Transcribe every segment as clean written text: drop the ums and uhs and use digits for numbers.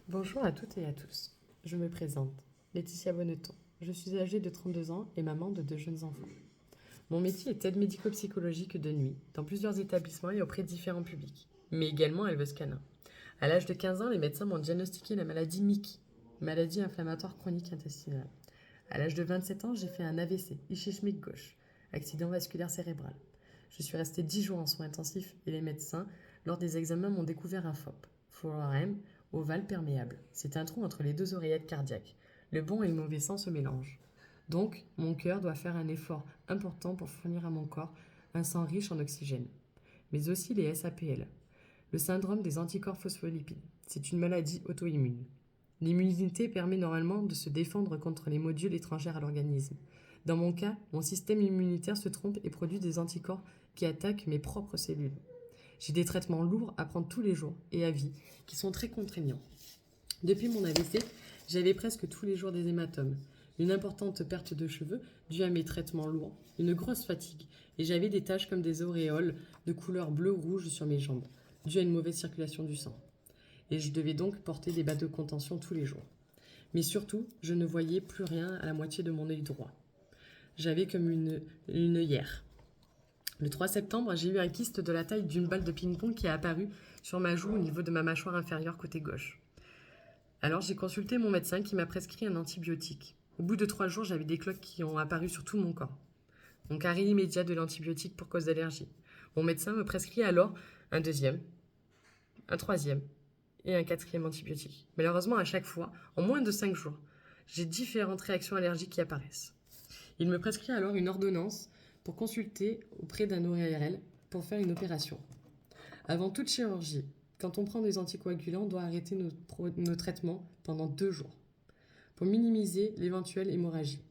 Bonjour à toutes et à tous. Je me présente, Laetitia Bonneton. Je suis âgée de 32 ans et maman de deux jeunes enfants. Mon métier est aide médico-psychologique de nuit, dans plusieurs établissements et auprès de différents publics, mais également éleveuse canin. À l'âge de 15 ans, les médecins m'ont diagnostiqué la maladie MIC, maladie inflammatoire chronique intestinale. À l'âge de 27 ans, j'ai fait un AVC, ischémique gauche, accident vasculaire cérébral. Je suis restée 10 jours en soins intensifs et les médecins, lors des examens, m'ont découvert un FOP, foramen ovale perméable. C'est un trou entre les deux oreillettes cardiaques. Le bon et le mauvais sang se mélangent. Donc, mon cœur doit faire un effort important pour fournir à mon corps un sang riche en oxygène. Mais aussi les SAPL, le syndrome des anticorps phospholipides. C'est une maladie auto-immune. L'immunité permet normalement de se défendre contre les modules étrangères à l'organisme. Dans mon cas, mon système immunitaire se trompe et produit des anticorps qui attaquent mes propres cellules. J'ai des traitements lourds à prendre tous les jours et à vie, qui sont très contraignants. Depuis mon AVC, j'avais presque tous les jours des hématomes, une importante perte de cheveux due à mes traitements lourds, une grosse fatigue, et j'avais des taches comme des auréoles de couleur bleu-rouge sur mes jambes, due à une mauvaise circulation du sang. Et je devais donc porter des bas de contention tous les jours. Mais surtout, je ne voyais plus rien à la moitié de mon œil droit. J'avais comme une œillère. Le 3 septembre, j'ai eu un kyste de la taille d'une balle de ping-pong qui a apparu sur ma joue au niveau de ma mâchoire inférieure côté gauche. Alors j'ai consulté mon médecin qui m'a prescrit un antibiotique. Au bout de 3 jours, j'avais des cloques qui ont apparu sur tout mon corps. Donc arrêt immédiat de l'antibiotique pour cause d'allergie. Mon médecin me prescrit alors un deuxième, un troisième et un quatrième antibiotique. Malheureusement, à chaque fois, en moins de 5 jours, j'ai différentes réactions allergiques qui apparaissent. Il me prescrit alors une ordonnance pour consulter auprès d'un ORL pour faire une opération. Avant toute chirurgie, quand on prend des anticoagulants, on doit arrêter nos traitements pendant 2 jours pour minimiser l'éventuelle hémorragie.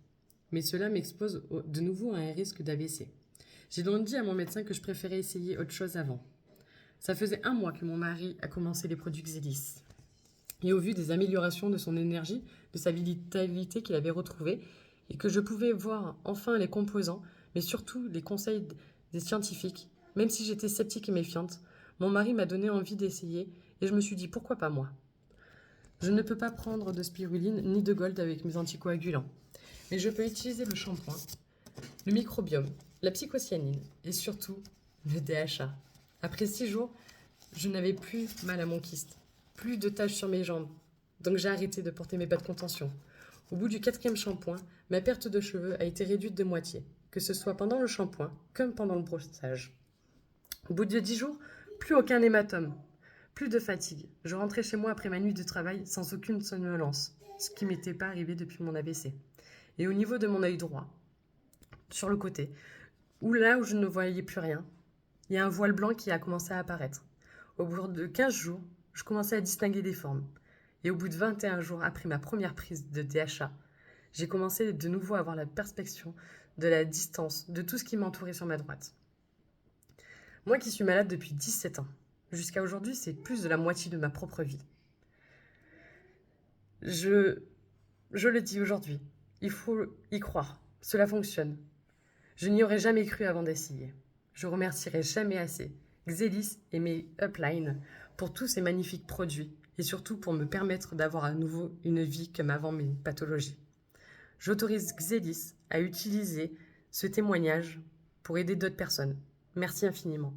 Mais cela m'expose de nouveau à un risque d'AVC. J'ai donc dit à mon médecin que je préférais essayer autre chose avant. Ça faisait 1 mois que mon mari a commencé les produits Xelis. Et au vu des améliorations de son énergie, de sa vitalité qu'il avait retrouvée, et que je pouvais voir enfin les composants, mais surtout les conseils des scientifiques, même si j'étais sceptique et méfiante, mon mari m'a donné envie d'essayer et je me suis dit pourquoi pas moi. Je ne peux pas prendre de spiruline ni de gold avec mes anticoagulants, mais je peux utiliser le shampoing, le microbiome, la psychocyanine et surtout le DHA. Après 6 jours, je n'avais plus mal à mon kyste, plus de taches sur mes jambes, donc j'ai arrêté de porter mes bas de contention. Au bout du 4e shampoing, ma perte de cheveux a été réduite de moitié, que ce soit pendant le shampoing comme pendant le brossage. Au bout de 10 jours, plus aucun hématome, plus de fatigue. Je rentrais chez moi après ma nuit de travail sans aucune somnolence, ce qui m'était pas arrivé depuis mon AVC. Et au niveau de mon œil droit, sur le côté, là où je ne voyais plus rien, il y a un voile blanc qui a commencé à apparaître. Au bout de 15 jours, je commençais à distinguer des formes. Et au bout de 21 jours, après ma première prise de DHA, j'ai commencé de nouveau à avoir la perspective de la distance, de tout ce qui m'entourait sur ma droite. Moi qui suis malade depuis 17 ans, jusqu'à aujourd'hui, c'est plus de la moitié de ma propre vie. Je le dis aujourd'hui, il faut y croire, cela fonctionne. Je n'y aurais jamais cru avant d'essayer. Je remercierai jamais assez Xelis et mes uplines pour tous ces magnifiques produits et surtout pour me permettre d'avoir à nouveau une vie comme avant mes pathologies. J'autorise Xelis à utiliser ce témoignage pour aider d'autres personnes. Merci infiniment.